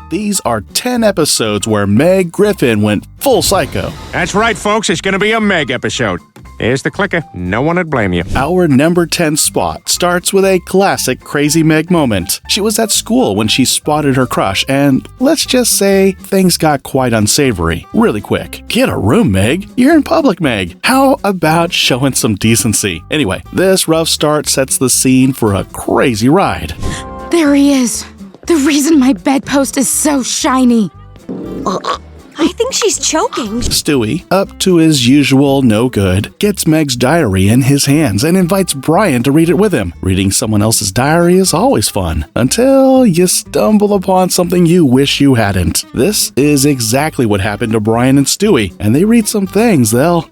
These are 10 episodes where Meg Griffin went full psycho. That's right, folks. It's going to be a Meg episode. Here's the clicker. No one would blame you. Our number 10 spot starts with a classic Crazy Meg moment. She was at school when she spotted her crush, and let's just say things got quite unsavory really quick. Get a room, Meg. You're in public, Meg. How about showing some decency? Anyway, this rough start sets the scene for a crazy ride. There he is. The reason my bedpost is so shiny. I think she's choking. Stewie, up to his usual no good, gets Meg's diary in his hands and invites Brian to read it with him. Reading someone else's diary is always fun, until you stumble upon something you wish you hadn't. This is exactly what happened to Brian and Stewie, and they read some things they'll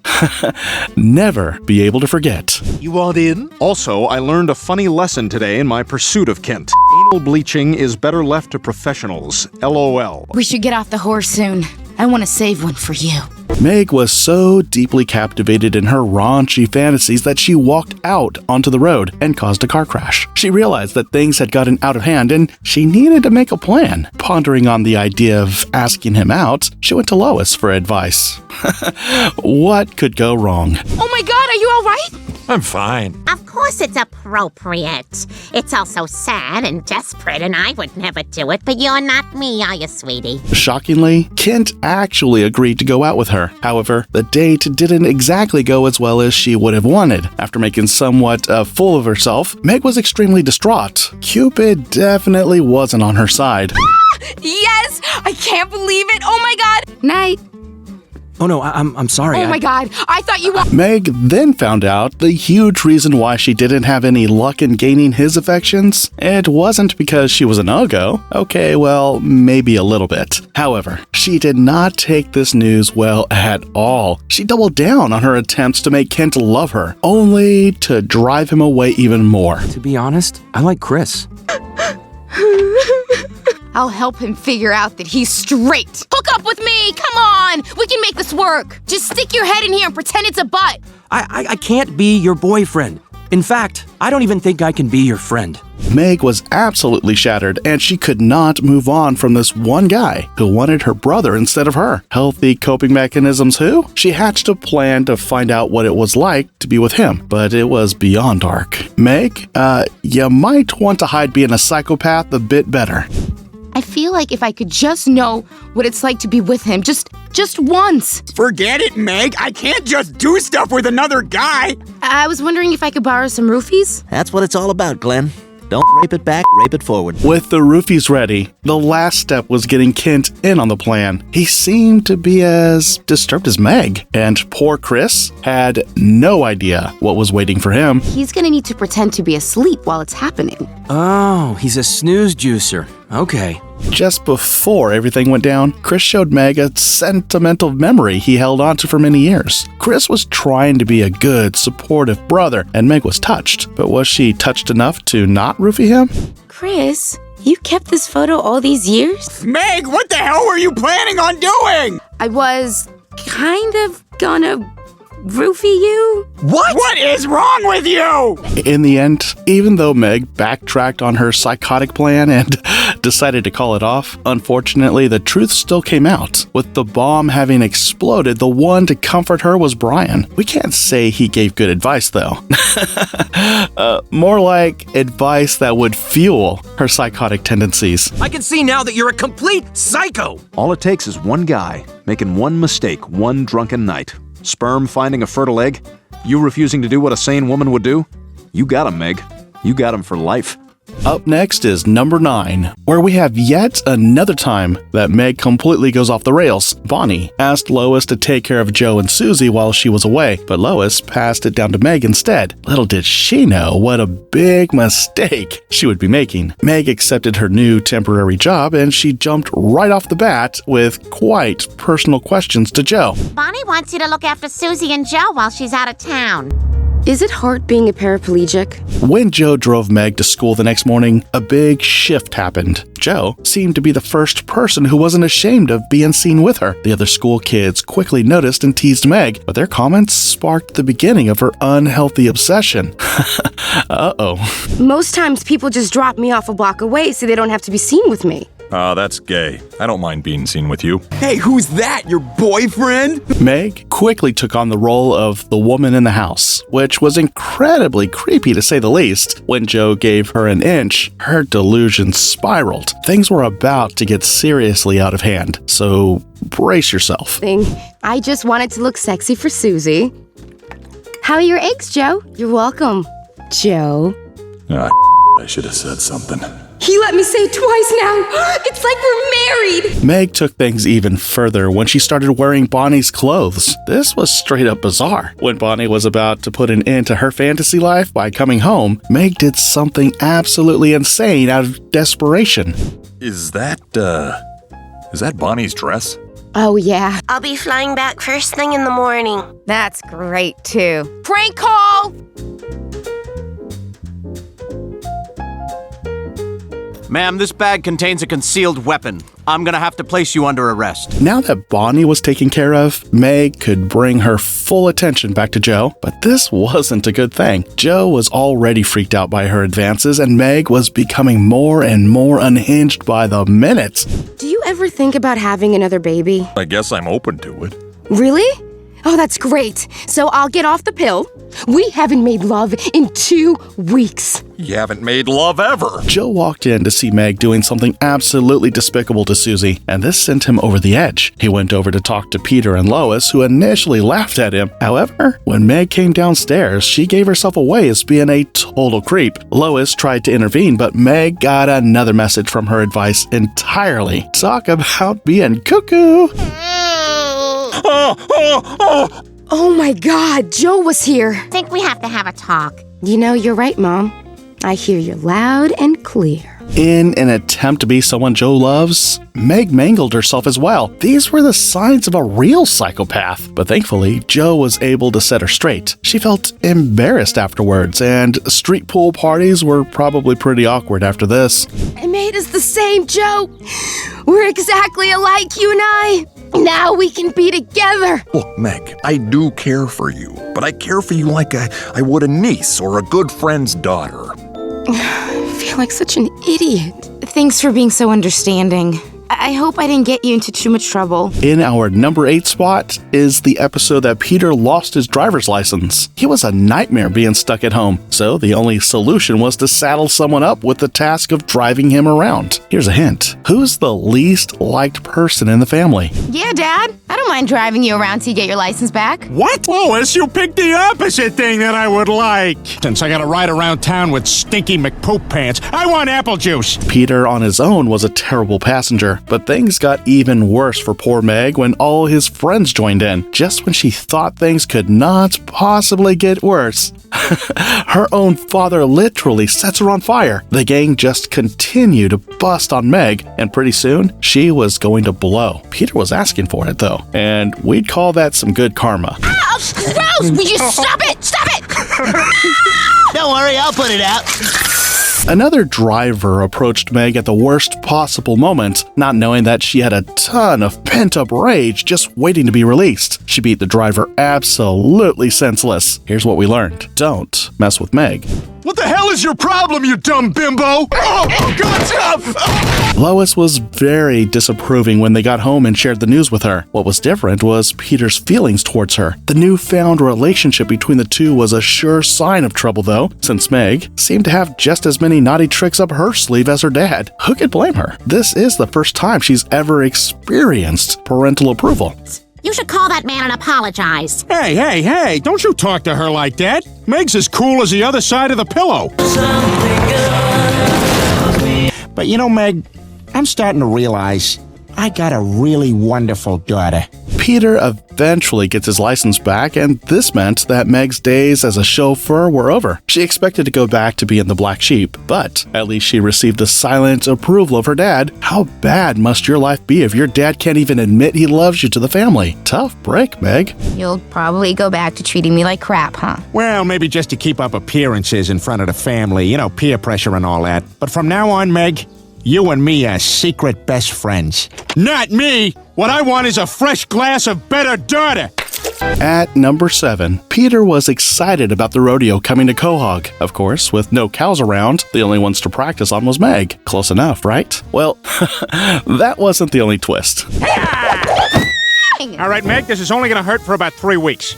never be able to forget. You want in? Also, I learned a funny lesson today in my pursuit of Kent. Anal bleaching is better left to professionals. LOL. We should get off the horse soon. I want to save one for you. Meg was so deeply captivated in her raunchy fantasies that she walked out onto the road and caused a car crash. She realized that things had gotten out of hand and she needed to make a plan. Pondering on the idea of asking him out, she went to Lois for advice. What could go wrong? Oh my God, are you all right? I'm fine. Of course it's appropriate. It's also sad and desperate, and I would never do it, but you're not me, are you, sweetie? Shockingly, Kent actually agreed to go out with her. However, the date didn't exactly go as well as she would have wanted. After making somewhat a fool of herself, Meg was extremely distraught. Cupid definitely wasn't on her side. Yes! I can't believe it! Oh my God! Night. Oh no, I'm sorry. Oh my God! I thought you were— Meg then found out the huge reason why she didn't have any luck in gaining his affections. It wasn't because she was an uggo. Okay, well, maybe a little bit. However, she did not take this news well at all. She doubled down on her attempts to make Kent love her, only to drive him away even more. To be honest, I like Chris. I'll help him figure out that he's straight. Hook up with me! Come on! We can make this work! Just stick your head in here and pretend it's a butt! I can't be your boyfriend. In fact, I don't even think I can be your friend. Meg was absolutely shattered, and she could not move on from this one guy who wanted her brother instead of her. Healthy coping mechanisms who? She hatched a plan to find out what it was like to be with him, but it was beyond dark. Meg, you might want to hide being a psychopath a bit better. I feel like if I could just know what it's like to be with him, just once. Forget it, Meg. I can't just do stuff with another guy. I was wondering if I could borrow some roofies? That's what it's all about, Glenn. Don't rape it back, rape it forward. With the roofies ready, the last step was getting Kent in on the plan. He seemed to be as disturbed as Meg, and poor Chris had no idea what was waiting for him. He's gonna need to pretend to be asleep while it's happening. Oh, he's a snooze juicer. Okay. Just before everything went down, Chris showed Meg a sentimental memory he held onto for many years. Chris was trying to be a good, supportive brother, and Meg was touched. But was she touched enough to not roofie him? Chris, you kept this photo all these years? Meg, what the hell were you planning on doing? I was Kind of gonna roofie you? What? What is wrong with you? In the end, even though Meg backtracked on her psychotic plan and decided to call it off, unfortunately, the truth still came out. With the bomb having exploded, the one to comfort her was Brian. We can't say he gave good advice, though. More like advice that would fuel her psychotic tendencies. I can see now that you're a complete psycho! All it takes is one guy making one mistake one drunken night. Sperm finding a fertile egg? You refusing to do what a sane woman would do? You got him, Meg. You got him for life. Up next is number 9, where we have yet another time that Meg completely goes off the rails. Bonnie asked Lois to take care of Joe and Susie while she was away, but Lois passed it down to Meg instead. Little did she know what a big mistake she would be making. Meg accepted her new temporary job, and she jumped right off the bat with quite personal questions to Joe. Bonnie wants you to look after Susie and Joe while she's out of town. Is it hard being a paraplegic? When Joe drove Meg to school the next morning, a big shift happened. Joe seemed to be the first person who wasn't ashamed of being seen with her. The other school kids quickly noticed and teased Meg, but their comments sparked the beginning of her unhealthy obsession. Uh-oh. Most times people just drop me off a block away so they don't have to be seen with me. That's gay. I don't mind being seen with you. Hey, who's that? Your boyfriend? Meg quickly took on the role of the woman in the house, which was incredibly creepy to say the least. When Joe gave her an inch, her delusions spiraled. Things were about to get seriously out of hand, so brace yourself. I just wanted to look sexy for Susie. How are your eggs, Joe? You're welcome, Joe. I should have said something. He let me say it twice now. It's like we're married. Meg took things even further when she started wearing Bonnie's clothes. This was straight up bizarre. When Bonnie was about to put an end to her fantasy life by coming home, Meg did something absolutely insane out of desperation. Is that Bonnie's dress? Oh, yeah. I'll be flying back first thing in the morning. That's great, too. Prank call! Ma'am, this bag contains a concealed weapon. I'm gonna have to place you under arrest. Now that Bonnie was taken care of, Meg could bring her full attention back to Joe, but this wasn't a good thing. Joe was already freaked out by her advances, and Meg was becoming more and more unhinged by the minute. Do you ever think about having another baby? I guess I'm open to it. Really? Oh, that's great. So I'll get off the pill. We haven't made love in 2 weeks. You haven't made love ever. Joe walked in to see Meg doing something absolutely despicable to Susie, and this sent him over the edge. He went over to talk to Peter and Lois, who initially laughed at him. However, when Meg came downstairs, she gave herself away as being a total creep. Lois tried to intervene, but Meg got another message from her advice entirely. Talk about being cuckoo. Oh my God, Joe was here. Think we have to have a talk. You know, you're right, Mom. I hear you loud and clear. In an attempt to be someone Joe loves, Meg mangled herself as well. These were the signs of a real psychopath. But thankfully, Joe was able to set her straight. She felt embarrassed afterwards, and street pool parties were probably pretty awkward after this. It made us the same, Joe. We're exactly alike, you and I. Now we can be together. Look, Meg, I do care for you, but I care for you like I would a niece or a good friend's daughter. I feel like such an idiot. Thanks for being so understanding. I hope I didn't get you into too much trouble. In our number 8 spot is the episode that Peter lost his driver's license. He was a nightmare being stuck at home, so the only solution was to saddle someone up with the task of driving him around. Here's a hint. Who's the least liked person in the family? Yeah, Dad. I don't mind driving you around till you get your license back. What? Lois, you picked the opposite thing that I would like. Since I gotta ride around town with stinky McPoop pants, I want apple juice. Peter on his own was a terrible passenger, but things got even worse for poor Meg when all his friends joined in. Just when she thought things could not possibly get worse, her own father literally sets her on fire. The gang just continued to bust on Meg, and pretty soon, she was going to blow. Peter was asking for it, though, and we'd call that some good karma. Ow! Gross! Will you stop it? Stop it! Don't worry, I'll put it out. Another driver approached Meg at the worst possible moment, not knowing that she had a ton of pent-up rage just waiting to be released. She beat the driver absolutely senseless. Here's what we learned. Don't mess with Meg. What the hell is your problem, you dumb bimbo? Oh, God, stop! Lois was very disapproving when they got home and shared the news with her. What was different was Peter's feelings towards her. The newfound relationship between the two was a sure sign of trouble, though, since Meg seemed to have just as many naughty tricks up her sleeve as her dad. Who could blame her? This is the first time she's ever experienced parental approval. You should call that man and apologize. Hey, don't you talk to her like that. Meg's as cool as the other side of the pillow. But you know, Meg, I'm starting to realize I got a really wonderful daughter. Peter eventually gets his license back, and this meant that Meg's days as a chauffeur were over. She expected to go back to being the black sheep, but at least she received the silent approval of her dad. How bad must your life be if your dad can't even admit he loves you to the family? Tough break, Meg. You'll probably go back to treating me like crap, huh? Well, maybe just to keep up appearances in front of the family, you know, peer pressure and all that. But from now on, Meg, you and me are secret best friends. Not me! What I want is a fresh glass of better daughter! At number 7, Peter was excited about the rodeo coming to Quahog. Of course, with no cows around, the only ones to practice on was Meg. Close enough, right? Well, that wasn't the only twist. All right, Meg, this is only gonna hurt for about 3 weeks.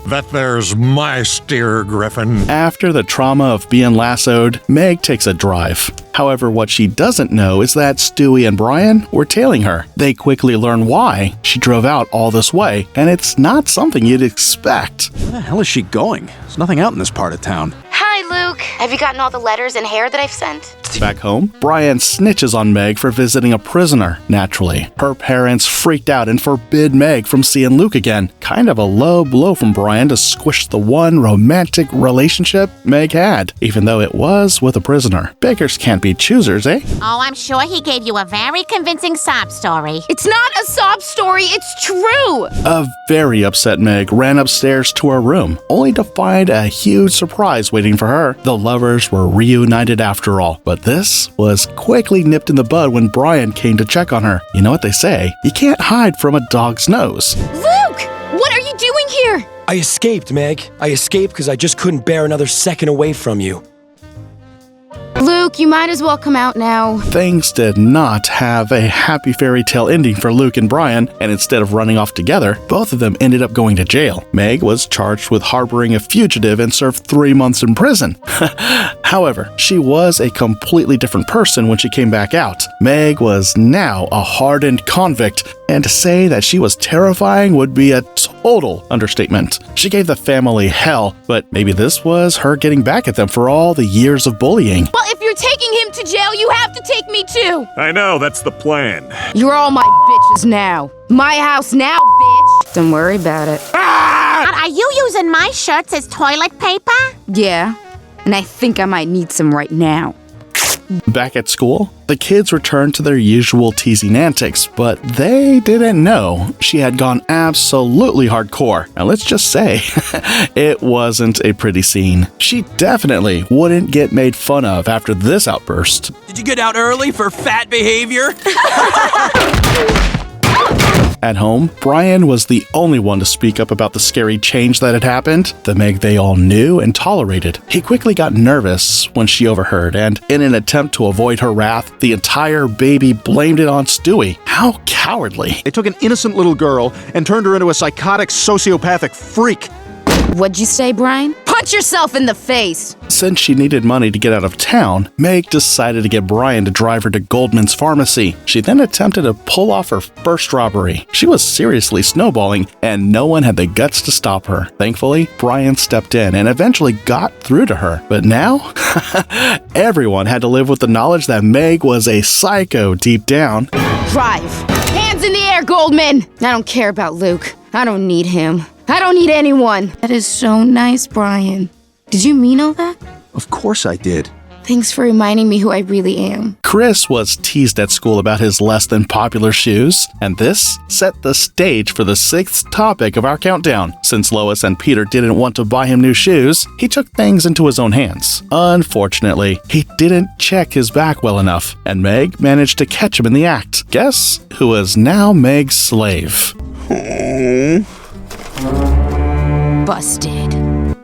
That there's my steer, Griffin. After the trauma of being lassoed, Meg takes a drive. However, what she doesn't know is that Stewie and Brian were tailing her. They quickly learn why she drove out all this way, and it's not something you'd expect. Where the hell is she going? There's nothing out in this part of town. Hi, Luke. Have you gotten all the letters and hair that I've sent? Back home, Brian snitches on Meg for visiting a prisoner. Naturally, her parents freaked out and forbid Meg from seeing Luke again. Kind of a low blow from Brian to squish the one romantic relationship Meg had, even though it was with a prisoner. Beggars can't be choosers, eh? Oh, I'm sure he gave you a very convincing sob story. It's not a sob story, it's true! A very upset Meg ran upstairs to her room, only to find a huge surprise waiting for her. The lovers were reunited after all, but this was quickly nipped in the bud when Brian came to check on her. You know what they say, you can't hide from a dog's nose. Luke! What are you doing here? I escaped, Meg. I escaped because I just couldn't bear another second away from you. Luke, you might as well come out now. Things did not have a happy fairy tale ending for Luke and Brian, and instead of running off together, both of them ended up going to jail. Meg was charged with harboring a fugitive and served 3 months in prison. However, she was a completely different person when she came back out. Meg was now a hardened convict, and to say that she was terrifying would be a total understatement. She gave the family hell, but maybe this was her getting back at them for all the years of bullying. Well, if you're taking him to jail, you have to take me too! I know, that's the plan. You're all my bitches now. My house now, bitch. Don't worry about it. Are you using my shirts as toilet paper? Yeah, and I think I might need some right now. Back at school, the kids returned to their usual teasing antics, but they didn't know she had gone absolutely hardcore. And let's just say, it wasn't a pretty scene. She definitely wouldn't get made fun of after this outburst. Did you get out early for fat behavior? At home, Brian was the only one to speak up about the scary change that had happened, the Meg they all knew and tolerated. He quickly got nervous when she overheard, and in an attempt to avoid her wrath, the entire baby blamed it on Stewie. How cowardly. They took an innocent little girl and turned her into a psychotic, sociopathic freak. What'd you say, Brian? Punch yourself in the face! Since she needed money to get out of town, Meg decided to get Brian to drive her to Goldman's pharmacy. She then attempted to pull off her first robbery. She was seriously snowballing, and no one had the guts to stop her. Thankfully, Brian stepped in and eventually got through to her. But now, everyone had to live with the knowledge that Meg was a psycho deep down. Drive! Hands in the air, Goldman! I don't care about Luke. I don't need him. I don't need anyone. That is so nice, Brian. Did you mean all that? Of course I did. Thanks for reminding me who I really am. Chris was teased at school about his less than popular shoes, and this set the stage for the 6th topic of our countdown. Since Lois and Peter didn't want to buy him new shoes, he took things into his own hands. Unfortunately, he didn't check his back well enough, and Meg managed to catch him in the act. Guess who was now Meg's slave? Busted.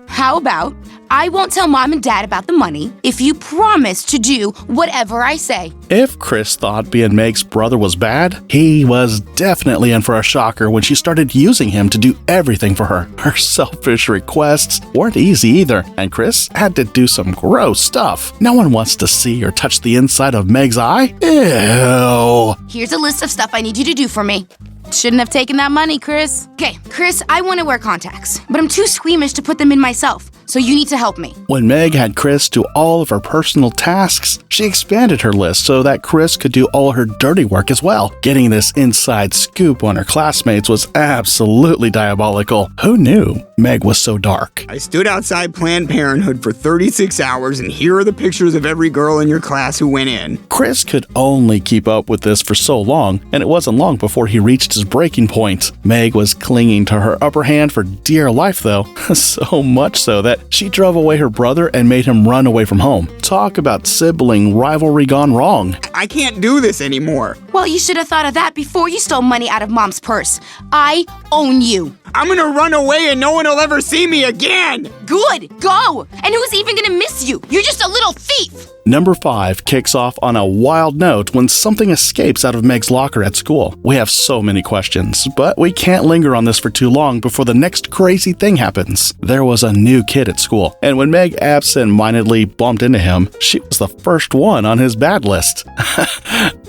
How about I won't tell Mom and Dad about the money if you promise to do whatever I say? If Chris thought being Meg's brother was bad, he was definitely in for a shocker when she started using him to do everything for her. Her selfish requests weren't easy either, and Chris had to do some gross stuff. No one wants to see or touch the inside of Meg's eye. Ew. Here's a list of stuff I need you to do for me. Shouldn't have taken that money, Chris. Okay, Chris, I want to wear contacts, but I'm too squeamish to put them in myself, so you need to help me. When Meg had Chris do all of her personal tasks, she expanded her list so that Chris could do all her dirty work as well. Getting this inside scoop on her classmates was absolutely diabolical. Who knew Meg was so dark? I stood outside Planned Parenthood for 36 hours, and here are the pictures of every girl in your class who went in. Chris could only keep up with this for so long, and it wasn't long before he reached his breaking point. Meg was clinging to her upper hand for dear life, though, so much so that she drove away her brother and made him run away from home. Talk about sibling rivalry gone wrong. I can't do this anymore. Well, you should have thought of that before you stole money out of Mom's purse. I own you. I'm gonna run away and no one will ever see me again! Good, go! And who's even gonna miss you? You're just a little thief! Number 5 kicks off on a wild note when something escapes out of Meg's locker at school. We have so many questions, but we can't linger on this for too long before the next crazy thing happens. There was a new kid at school, and when Meg absent-mindedly bumped into him, she was the first one on his bad list.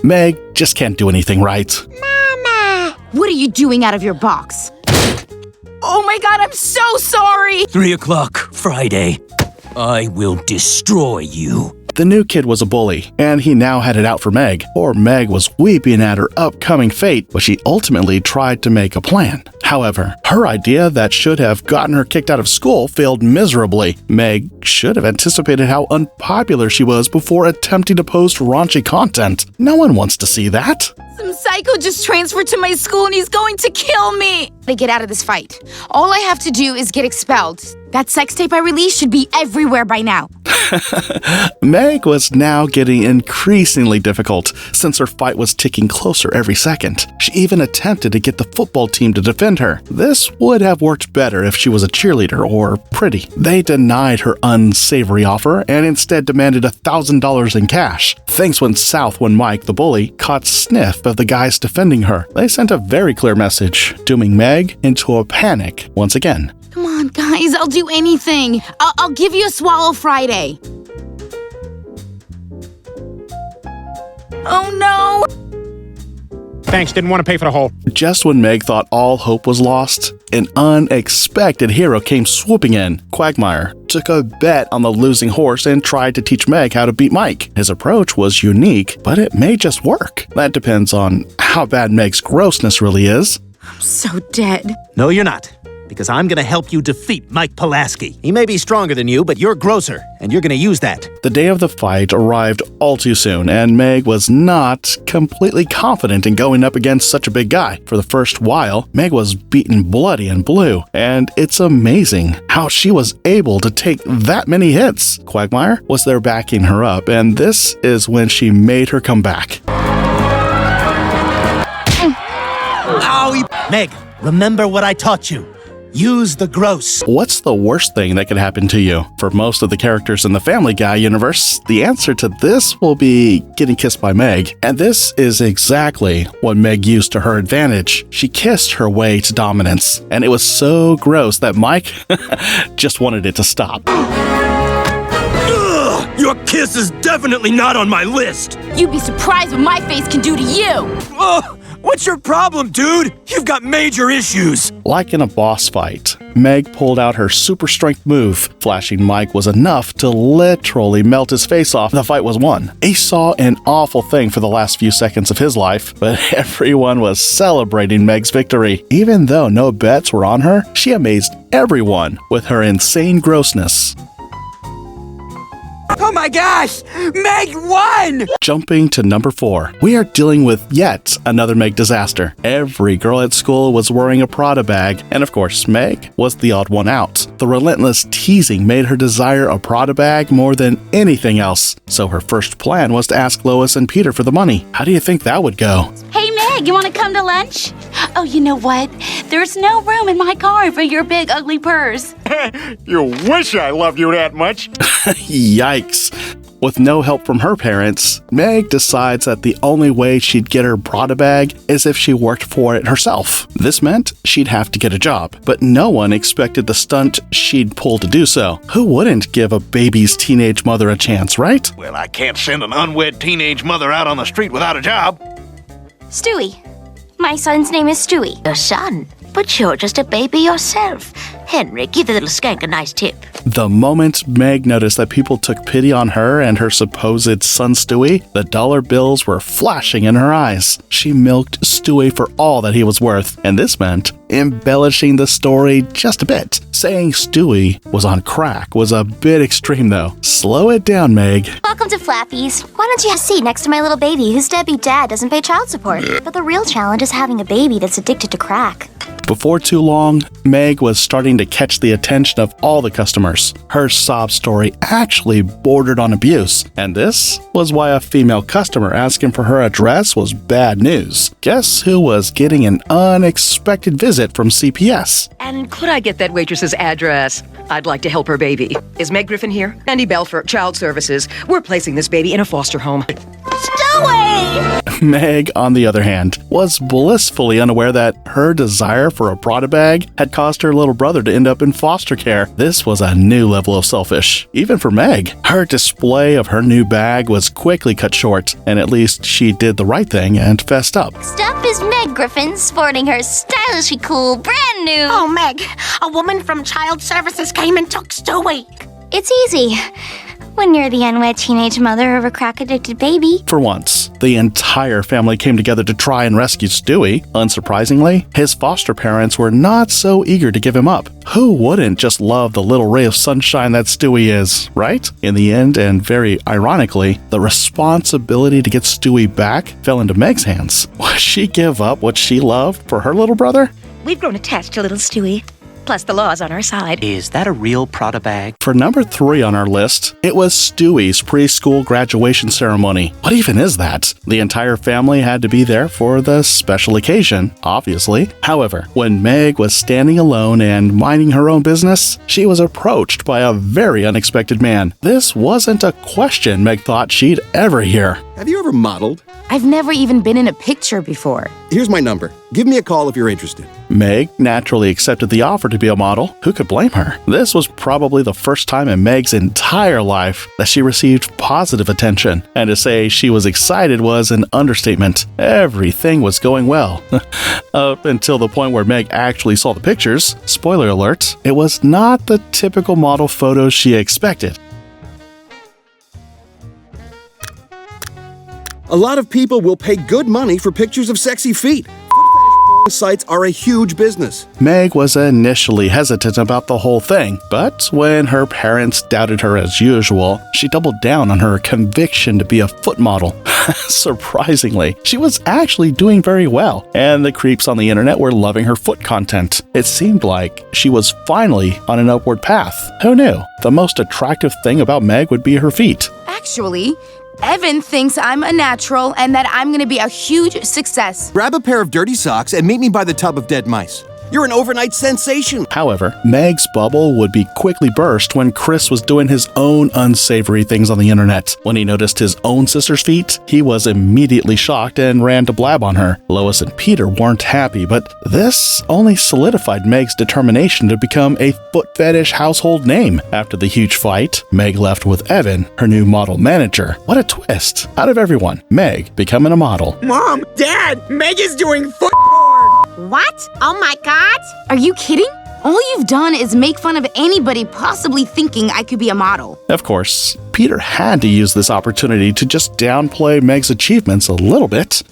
Meg just can't do anything right. Mama! What are you doing out of your box? Oh my god, I'm so sorry! 3 o'clock, Friday. I will destroy you. The new kid was a bully, and he now had it out for Meg. Poor Meg was weeping at her upcoming fate, but she ultimately tried to make a plan. However, her idea that should have gotten her kicked out of school failed miserably. Meg should have anticipated how unpopular she was before attempting to post raunchy content. No one wants to see that. Some psycho just transferred to my school and he's going to kill me! They get out of this fight. All I have to do is get expelled. That sex tape I released should be everywhere by now. Meg was now getting increasingly difficult since her fight was ticking closer every second. She even attempted to get the football team to defend her. This would have worked better if she was a cheerleader or pretty. They denied her unsavory offer and instead demanded $1,000 in cash. Things went south when Mike, the bully, caught sniff of the guys defending her. They sent a very clear message, dooming Meg into a panic once again. Come on, guys, I'll do anything. I'll give you a swallow Friday. Oh no! Thanks, didn't want to pay for the whole. Just when Meg thought all hope was lost, an unexpected hero came swooping in. Quagmire took a bet on the losing horse and tried to teach Meg how to beat Mike. His approach was unique, but it may just work. That depends on how bad Meg's grossness really is. I'm so dead. No, you're not. Because I'm gonna help you defeat Mike Pulaski. He may be stronger than you, but you're grosser, and you're gonna use that. The day of the fight arrived all too soon, and Meg was not completely confident in going up against such a big guy. For the first while, Meg was beaten bloody and blue, and it's amazing how she was able to take that many hits. Quagmire was there backing her up, and this is when she made her comeback. Ow! Meg, remember what I taught you. Use the gross. What's the worst thing that could happen to you? For most of the characters in the Family Guy universe, the answer to this will be getting kissed by Meg. And this is exactly what Meg used to her advantage. She kissed her way to dominance, and it was so gross that Mike just wanted it to stop. Ugh, your kiss is definitely not on my list. You'd be surprised what my face can do to you! Ugh. What's your problem, dude? You've got major issues. Like in a boss fight, Meg pulled out her super strength move. Flashing Mike was enough to literally melt his face off. The fight was won. He saw an awful thing for the last few seconds of his life, but everyone was celebrating Meg's victory. Even though no bets were on her, she amazed everyone with her insane grossness. Oh my gosh! Meg won! Jumping to number 4, we are dealing with yet another Meg disaster. Every girl at school was wearing a Prada bag, and of course, Meg was the odd one out. The relentless teasing made her desire a Prada bag more than anything else, so her first plan was to ask Lois and Peter for the money. How do you think that would go? Hey, Meg, you want to come to lunch? Oh, you know what? There's no room in my car for your big, ugly purse. You wish I loved you that much. Yikes. With no help from her parents, Meg decides that the only way she'd get her Prada bag is if she worked for it herself. This meant she'd have to get a job, but no one expected the stunt she'd pull to do so. Who wouldn't give a baby's teenage mother a chance, right? Well, I can't send an unwed teenage mother out on the street without a job. Stewie. My son's name is Stewie. Your son? But you're just a baby yourself. Henry, give the little skank a nice tip. The moment Meg noticed that people took pity on her and her supposed son Stewie, the dollar bills were flashing in her eyes. She milked Stewie for all that he was worth, and this meant embellishing the story just a bit. Saying Stewie was on crack was a bit extreme though. Slow it down, Meg. Welcome to Flappy's. Why don't you have a seat next to my little baby whose deadbeat dad doesn't pay child support? But the real challenge is having a baby that's addicted to crack. Before too long, Meg was starting to catch the attention of all the customers. Her sob story actually bordered on abuse, and this was why a female customer asking for her address was bad news. Guess who was getting an unexpected visit from CPS? And could I get that waitress's address? I'd like to help her baby. Is Meg Griffin here? Andy Belfer, Child Services. We're placing this baby in a foster home. Stewie! Meg, on the other hand, was blissfully unaware that her desire for a Prada bag had caused her little brother to end up in foster care. This was a new level of selfish, even for Meg. Her display of her new bag was quickly cut short, and at least she did the right thing and fessed up. Next up is Meg Griffin sporting her stylishly cool brand new... Oh, Meg, a woman from Child Services came and took Stewie. It's easy when you're the unwed teenage mother of a crack-addicted baby. For once, the entire family came together to try and rescue Stewie. Unsurprisingly, his foster parents were not so eager to give him up. Who wouldn't just love the little ray of sunshine that Stewie is, right? In the end, and very ironically, the responsibility to get Stewie back fell into Meg's hands. Would she give up what she loved for her little brother? We've grown attached to little Stewie. Plus, the law's on our side. Is that a real Prada bag? For number 3 on our list, it was Stewie's preschool graduation ceremony. What even is that? The entire family had to be there for the special occasion, obviously. However, when Meg was standing alone and minding her own business, she was approached by a very unexpected man. This wasn't a question Meg thought she'd ever hear. Have you ever modeled? I've never even been in a picture before. Here's my number. Give me a call if you're interested. Meg naturally accepted the offer to be a model. Who could blame her? This was probably the first time in Meg's entire life that she received positive attention. And to say she was excited was an understatement. Everything was going well. Up until the point where Meg actually saw the pictures. Spoiler alert, it was not the typical model photos she expected. A lot of people will pay good money for pictures of sexy feet. Sites are a huge business. Meg was initially hesitant about the whole thing, but when her parents doubted her as usual, she doubled down on her conviction to be a foot model. Surprisingly, she was actually doing very well, and the creeps on the internet were loving her foot content. It seemed like she was finally on an upward path. Who knew? The most attractive thing about Meg would be her feet. Actually, Evan thinks I'm a natural and that I'm gonna be a huge success. Grab a pair of dirty socks and meet me by the tub of dead mice. You're an overnight sensation. However, Meg's bubble would be quickly burst when Chris was doing his own unsavory things on the internet. When he noticed his own sister's feet, he was immediately shocked and ran to blab on her. Lois and Peter weren't happy, but this only solidified Meg's determination to become a foot fetish household name. After the huge fight, Meg left with Evan, her new model manager. What a twist. Out of everyone, Meg becoming a model. Mom, Dad, Meg is doing foot porn. What? Oh my God! Are you kidding? All you've done is make fun of anybody possibly thinking I could be a model. Of course, Peter had to use this opportunity to just downplay Meg's achievements a little bit.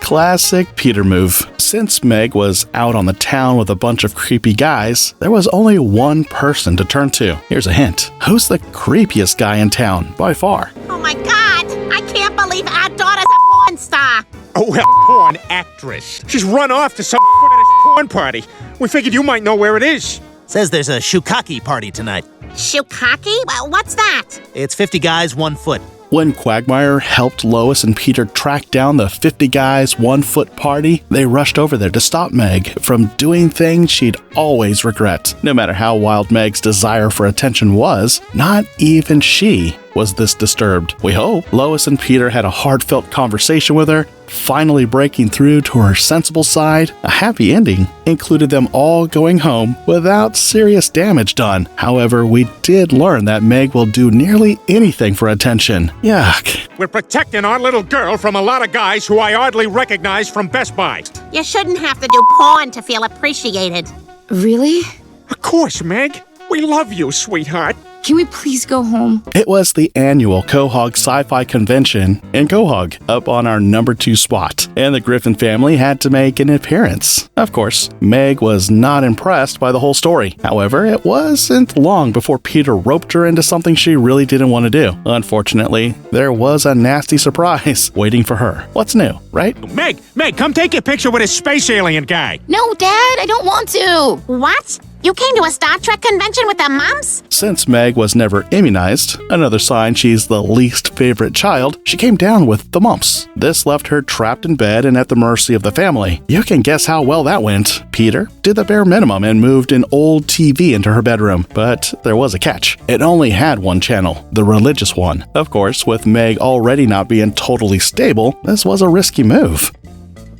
Classic Peter move. Since Meg was out on the town with a bunch of creepy guys, there was only one person to turn to. Here's a hint. Who's the creepiest guy in town, by far? Oh my God! I can't believe our daughter's a porn star! Oh, a porn actress. She's run off to some fetish porn party. We figured you might know where it is. Says there's a shukaki party tonight. Shukaki? Well, what's that? It's 50 guys, 1 foot. When Quagmire helped Lois and Peter track down the 50 guys 1 foot party, they rushed over there to stop Meg from doing things she'd always regret. No matter how wild Meg's desire for attention was, not even she was this disturbed. We hope Lois and Peter had a heartfelt conversation with her, finally breaking through to her sensible side. A happy ending included them all going home without serious damage done. However, we did learn that Meg will do nearly anything for attention. Yuck. We're protecting our little girl from a lot of guys who I hardly recognize from Best Buy. You shouldn't have to do porn to feel appreciated. Really? Of course, Meg. We love you, sweetheart. Can we please go home? It was the annual Quahog Sci-Fi Convention in Quahog, up on our number 2 spot, and the Griffin family had to make an appearance. Of course, Meg was not impressed by the whole story. However, it wasn't long before Peter roped her into something she really didn't want to do. Unfortunately, there was a nasty surprise waiting for her. What's new, right? Meg, come take a picture with this space alien guy. No, Dad, I don't want to. What? You came to a Star Trek convention with the mumps? Since Meg was never immunized, another sign she's the least favorite child, she came down with the mumps. This left her trapped in bed and at the mercy of the family. You can guess how well that went. Peter did the bare minimum and moved an old TV into her bedroom, but there was a catch. It only had one channel, the religious one. Of course, with Meg already not being totally stable, this was a risky move.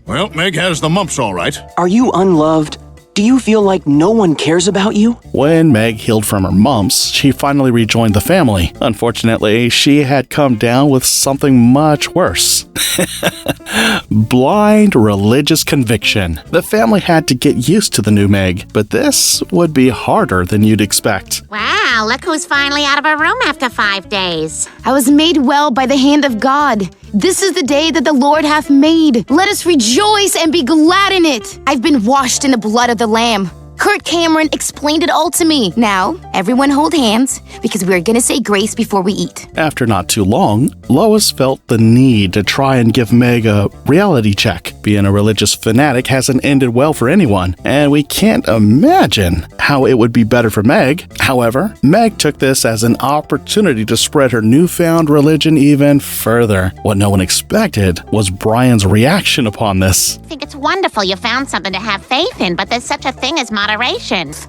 Well, Meg has the mumps all right. Are you unloved? Do you feel like no one cares about you? When Meg healed from her mumps, she finally rejoined the family. Unfortunately, she had come down with something much worse. Blind religious conviction. The family had to get used to the new Meg, but this would be harder than you'd expect. Wow, look who's finally out of her room after 5 days. I was made well by the hand of God. This is the day that the Lord hath made. Let us rejoice and be glad in it. I've been washed in the blood of the Lamb. Kurt Cameron explained it all to me. Now, everyone hold hands, because we're gonna say grace before we eat. After not too long, Lois felt the need to try and give Meg a reality check. Being a religious fanatic hasn't ended well for anyone, and we can't imagine how it would be better for Meg. However, Meg took this as an opportunity to spread her newfound religion even further. What no one expected was Brian's reaction upon this. I think it's wonderful you found something to have faith in, but there's such a thing as moderation.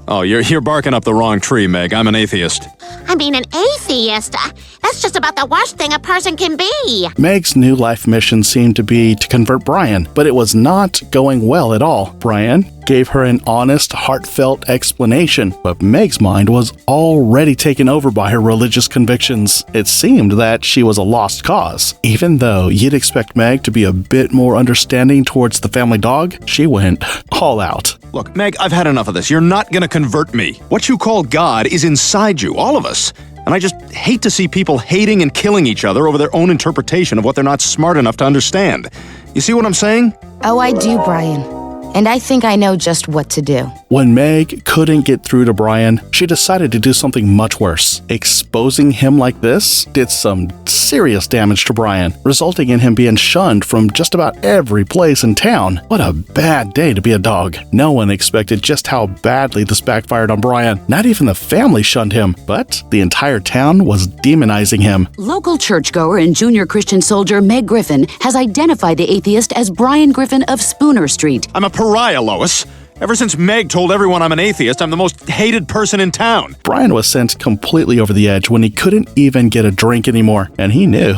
Oh, you're barking up the wrong tree, Meg. I'm an atheist. I mean, an atheist? That's just about the worst thing a person can be. Meg's new life mission seemed to be to convert Brian, but it was not going well at all. Brian gave her an honest, heartfelt explanation, but Meg's mind was already taken over by her religious convictions. It seemed that she was a lost cause. Even though you'd expect Meg to be a bit more understanding towards the family dog, she went all out. Look, Meg, I've had enough of this. You're not gonna convert me. What you call God is inside you, all of us. And I just hate to see people hating and killing each other over their own interpretation of what they're not smart enough to understand. You see what I'm saying? Oh, I do, Brian. And I think I know just what to do. When Meg couldn't get through to Brian, she decided to do something much worse. Exposing him like this did some serious damage to Brian, resulting in him being shunned from just about every place in town. What a bad day to be a dog. No one expected just how badly this backfired on Brian. Not even the family shunned him, but the entire town was demonizing him. Local churchgoer and junior Christian soldier Meg Griffin has identified the atheist as Brian Griffin of Spooner Street. I'm a pariah, Lois. Ever since Meg told everyone I'm an atheist, I'm the most hated person in town. Brian was sent completely over the edge when he couldn't even get a drink anymore, and he knew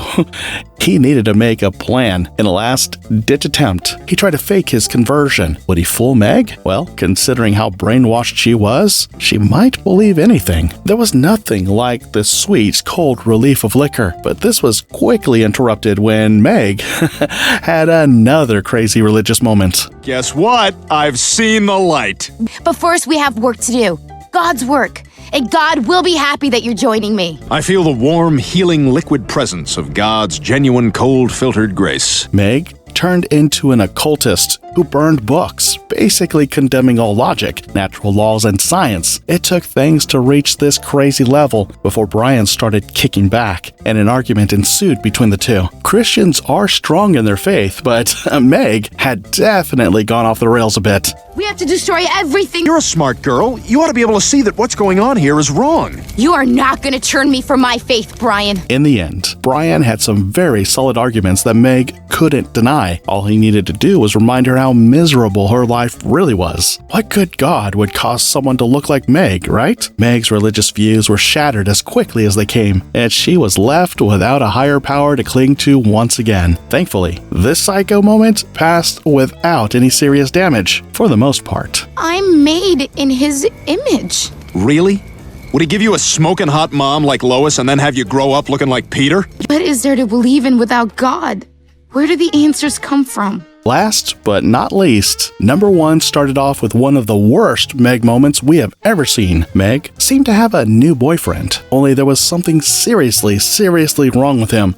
he needed to make a plan. In a last-ditch attempt, he tried to fake his conversion. Would he fool Meg? Well, considering how brainwashed she was, she might believe anything. There was nothing like the sweet, cold relief of liquor, but this was quickly interrupted when Meg had another crazy religious moment. Guess what? I've seen the light. But first, we have work to do. God's work. And God will be happy that you're joining me. I feel the warm, healing liquid presence of God's genuine, cold-filtered grace. Meg turned into an occultist who burned books, basically condemning all logic, natural laws, and science. It took things to reach this crazy level before Brian started kicking back, and an argument ensued between the two. Christians are strong in their faith, but Meg had definitely gone off the rails a bit. We have to destroy everything. You're a smart girl. You ought to be able to see that what's going on here is wrong. You are not going to turn me from my faith, Brian. In the end, Brian had some very solid arguments that Meg couldn't deny. All he needed to do was remind her how miserable her life really was. What good God would cause someone to look like Meg, right? Meg's religious views were shattered as quickly as they came, and she was left without a higher power to cling to once again. Thankfully, this psycho moment passed without any serious damage, for the most part. I'm made in his image. Really? Would he give you a smoking hot mom like Lois and then have you grow up looking like Peter? What is there to believe in without God? Where do the answers come from? Last but not least, number 1 started off with one of the worst Meg moments we have ever seen. Meg seemed to have a new boyfriend, only there was something seriously wrong with him.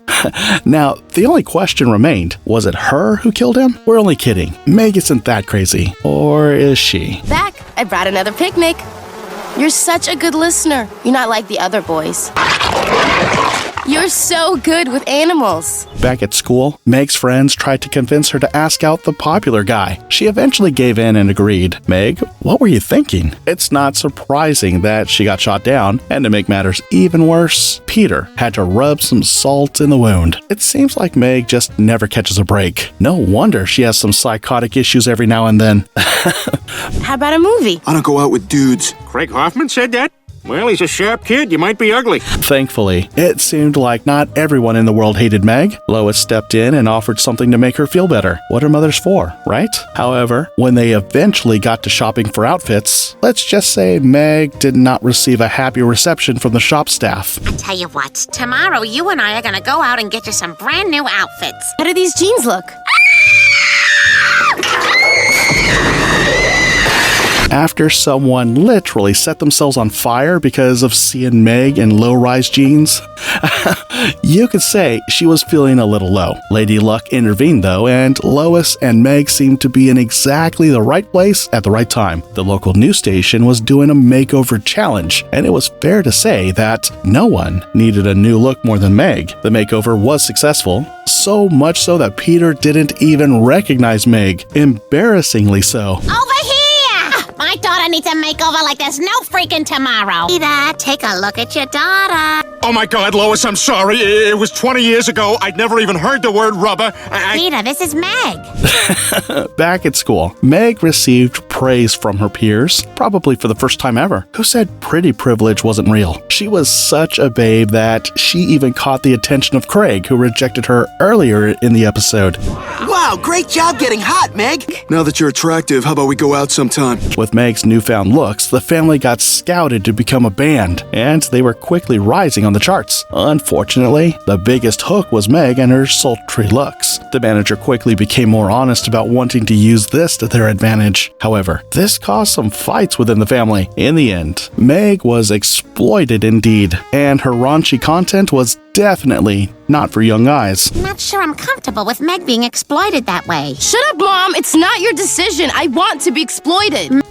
Now, the only question remained, was it her who killed him? We're only kidding. Meg isn't that crazy. Or is she? Back, I brought another picnic. You're such a good listener. You're not like the other boys. You're so good with animals. Back at school, Meg's friends tried to convince her to ask out the popular guy. She eventually gave in and agreed. Meg, what were you thinking? It's not surprising that she got shot down, and to make matters even worse, Peter had to rub some salt in the wound. It seems like Meg just never catches a break. No wonder she has some psychotic issues every now and then. How about a movie? I don't go out with dudes. Craig Hoffman said that? Well, he's a sharp kid. You might be ugly. Thankfully, it seemed like not everyone in the world hated Meg. Lois stepped in and offered something to make her feel better. What are mothers for, right? However, when they eventually got to shopping for outfits, let's just say Meg did not receive a happy reception from the shop staff. I tell you what, tomorrow you and I are gonna go out and get you some brand new outfits. How do these jeans look? After someone literally set themselves on fire because of seeing Meg in low-rise jeans, you could say she was feeling a little low. Lady Luck intervened though, and Lois and Meg seemed to be in exactly the right place at the right time. The local news station was doing a makeover challenge, and it was fair to say that no one needed a new look more than Meg. The makeover was successful, so much so that Peter didn't even recognize Meg, embarrassingly so. Over here! My daughter needs a makeover like there's no freaking tomorrow. Peter, take a look at your daughter. Oh my God, Lois, I'm sorry. It was 20 years ago. I'd never even heard the word rubber. Peter, this is Meg. Back at school, Meg received praise from her peers, probably for the first time ever, who said pretty privilege wasn't real. She was such a babe that she even caught the attention of Craig, who rejected her earlier in the episode. Wow, great job getting hot, Meg! Now that you're attractive, how about we go out sometime? With Meg's newfound looks, the family got scouted to become a band, and they were quickly rising on the charts. Unfortunately, the biggest hook was Meg and her sultry looks. The manager quickly became more honest about wanting to use this to their advantage. However, this caused some fights within the family. In the end, Meg was exploited indeed, and her raunchy content was definitely not for young eyes. Not sure I'm comfortable with Meg being exploited that way. Shut up, Mom! It's not your decision. I want to be exploited.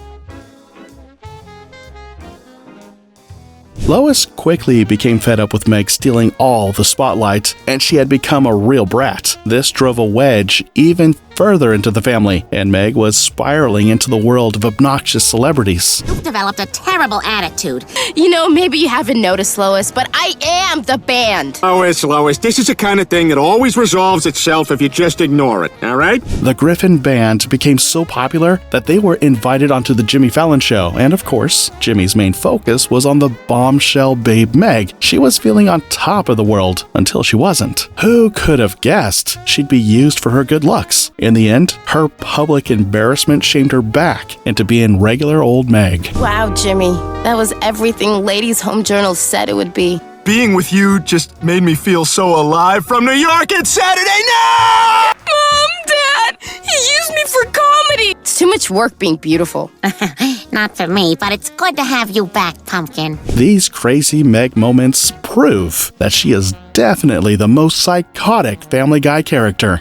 Lois quickly became fed up with Meg stealing all the spotlight, and she had become a real brat. This drove a wedge even further into the family, and Meg was spiraling into the world of obnoxious celebrities. You've developed a terrible attitude. You know, maybe you haven't noticed, Lois, but I am the band. Lois, this is the kind of thing that always resolves itself if you just ignore it, all right? The Griffin band became so popular that they were invited onto the Jimmy Fallon show, and of course, Jimmy's main focus was on the bombshell babe Meg. She was feeling on top of the world until she wasn't. Who could have guessed she'd be used for her good looks? In the end, her public embarrassment shamed her back into being regular old Meg. Wow, Jimmy. That was everything Ladies' Home Journal said it would be. Being with you just made me feel so alive from New York. It's Saturday night! Mom, Dad, he used me for comedy. It's too much work being beautiful. Not for me, but it's good to have you back, Pumpkin. These crazy Meg moments prove that she is definitely the most psychotic Family Guy character.